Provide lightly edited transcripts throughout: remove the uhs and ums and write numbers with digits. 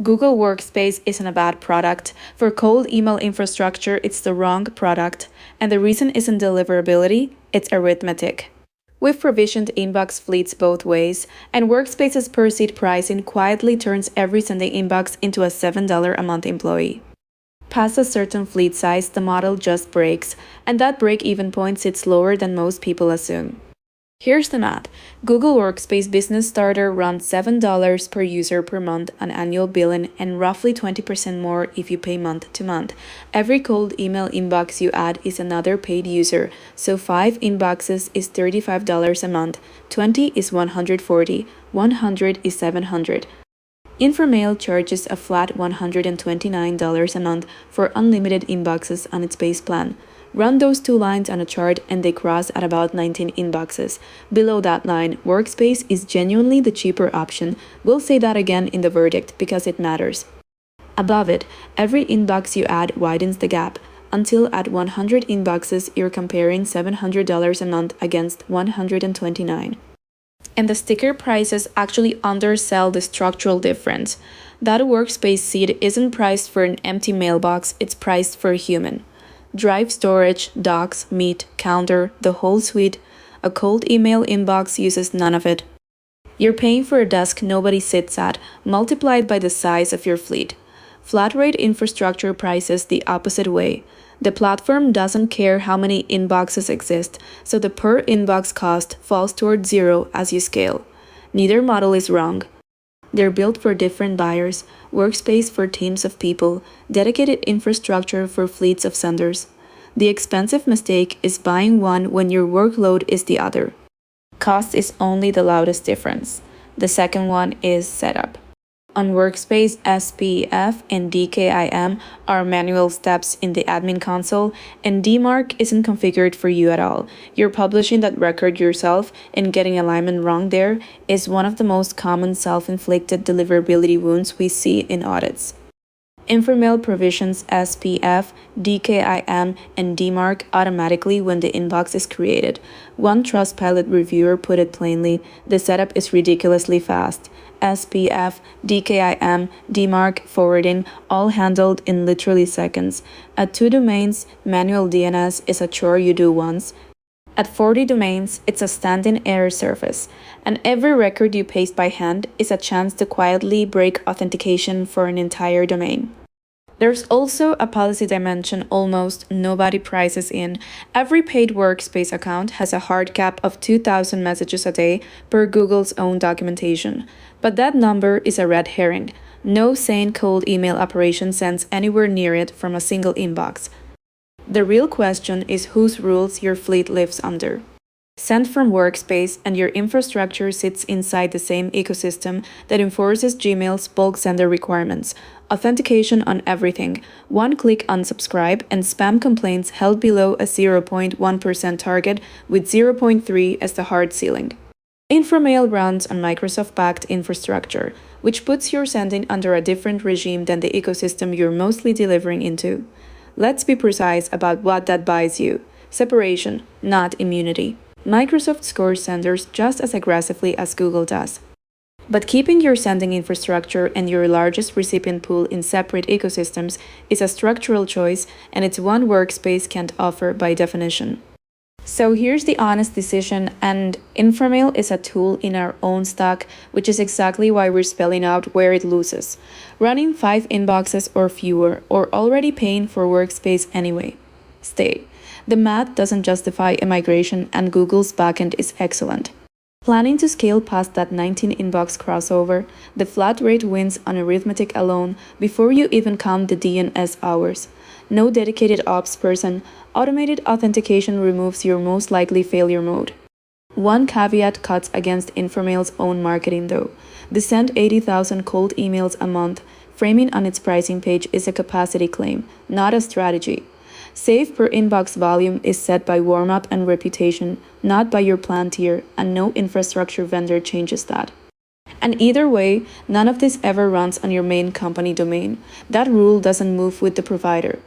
Google Workspace isn't a bad product. For cold email infrastructure, it's the wrong product. And the reason isn't deliverability, it's arithmetic. We've provisioned inbox fleets both ways, and Workspace's per seat pricing quietly turns every Sunday inbox into a $7 a month employee. Past a certain fleet size, the model just breaks, and that break-even point sits lower than most people assume. Here's the math. Google Workspace Business Starter runs $7 per user per month on annual billing and roughly 20% more if you pay month to month. Every cold email inbox you add is another paid user, so 5 inboxes is $35 a month, 20 is $140, 100 is $700. Inframail charges a flat $129 a month for unlimited inboxes on its base plan. Run those two lines on a chart and they cross at about 19 inboxes. Below that line, Workspace is genuinely the cheaper option. We'll say that again in the verdict because it matters. Above it, every inbox you add widens the gap, until at 100 inboxes you're comparing $700 a month against $129. And the sticker prices actually undersell the structural difference. That Workspace seat isn't priced for an empty mailbox, it's priced for a human. Drive storage, docs, meet, calendar, the whole suite. A cold email inbox uses none of it. You're paying for a desk nobody sits at, multiplied by the size of your fleet. Flat rate infrastructure prices the opposite way. The platform doesn't care how many inboxes exist, so the per inbox cost falls toward zero as you scale. Neither model is wrong. They're built for different buyers, Workspace for teams of people, dedicated infrastructure for fleets of senders. The expensive mistake is buying one when your workload is the other. Cost is only the loudest difference. The second one is setup. On Workspace, SPF and DKIM are manual steps in the admin console, and DMARC isn't configured for you at all. You're publishing that record yourself, and getting alignment wrong there is one of the most common self-inflicted deliverability wounds we see in audits. Inframail provisions SPF, DKIM, and DMARC automatically when the inbox is created. One Trustpilot reviewer put it plainly, the setup is ridiculously fast. SPF, DKIM, DMARC, forwarding, all handled in literally seconds. At 2 domains, manual DNS is a chore you do once. At 40 domains, it's a stand-in-air service, and every record you paste by hand is a chance to quietly break authentication for an entire domain. There's also a policy dimension almost nobody prices in. Every paid Workspace account has a hard cap of 2,000 messages a day per Google's own documentation. But that number is a red herring. No sane cold email operation sends anywhere near it from a single inbox. The real question is whose rules your fleet lives under. Sent from Workspace, and your infrastructure sits inside the same ecosystem that enforces Gmail's bulk sender requirements. Authentication on everything, one-click unsubscribe, and spam complaints held below a 0.1% target with 0.3 as the hard ceiling. Inframail runs on Microsoft-backed infrastructure, which puts your sending under a different regime than the ecosystem you're mostly delivering into. Let's be precise about what that buys you. Separation, not immunity. Microsoft scores senders just as aggressively as Google does. But keeping your sending infrastructure and your largest recipient pool in separate ecosystems is a structural choice, and it's one Workspace can't offer by definition. So here's the honest decision, and Inframail is a tool in our own stack, which is exactly why we're spelling out where it loses. Running 5 inboxes or fewer, or already paying for Workspace anyway. Stay. The math doesn't justify a migration, and Google's backend is excellent. Planning to scale past that 19 inbox crossover, the flat rate wins on arithmetic alone before you even count the DNS hours. No dedicated ops person, automated authentication removes your most likely failure mode. One caveat cuts against Inframail's own marketing though. They send 80,000 cold emails a month. Framing on its pricing page is a capacity claim, not a strategy. Save per inbox volume is set by warm-up and reputation, not by your plan tier, and no infrastructure vendor changes that. And either way, none of this ever runs on your main company domain. That rule doesn't move with the provider.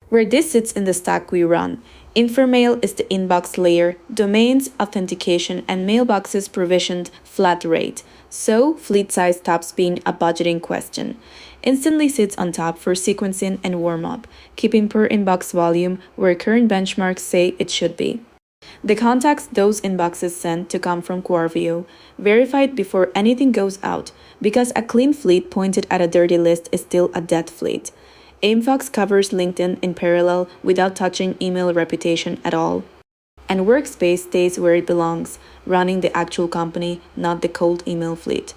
Where this sits in the stack we run, Inframail is the inbox layer, domains, authentication, and mailboxes provisioned flat rate, so fleet size stops being a budgeting question. Instantly sits on top for sequencing and warm-up, keeping per inbox volume where current benchmarks say it should be. The contacts those inboxes send to come from Quarvio, verified before anything goes out, because a clean fleet pointed at a dirty list is still a dead fleet. Aimfox covers LinkedIn in parallel without touching email reputation at all. And Workspace stays where it belongs, running the actual company, not the cold email fleet.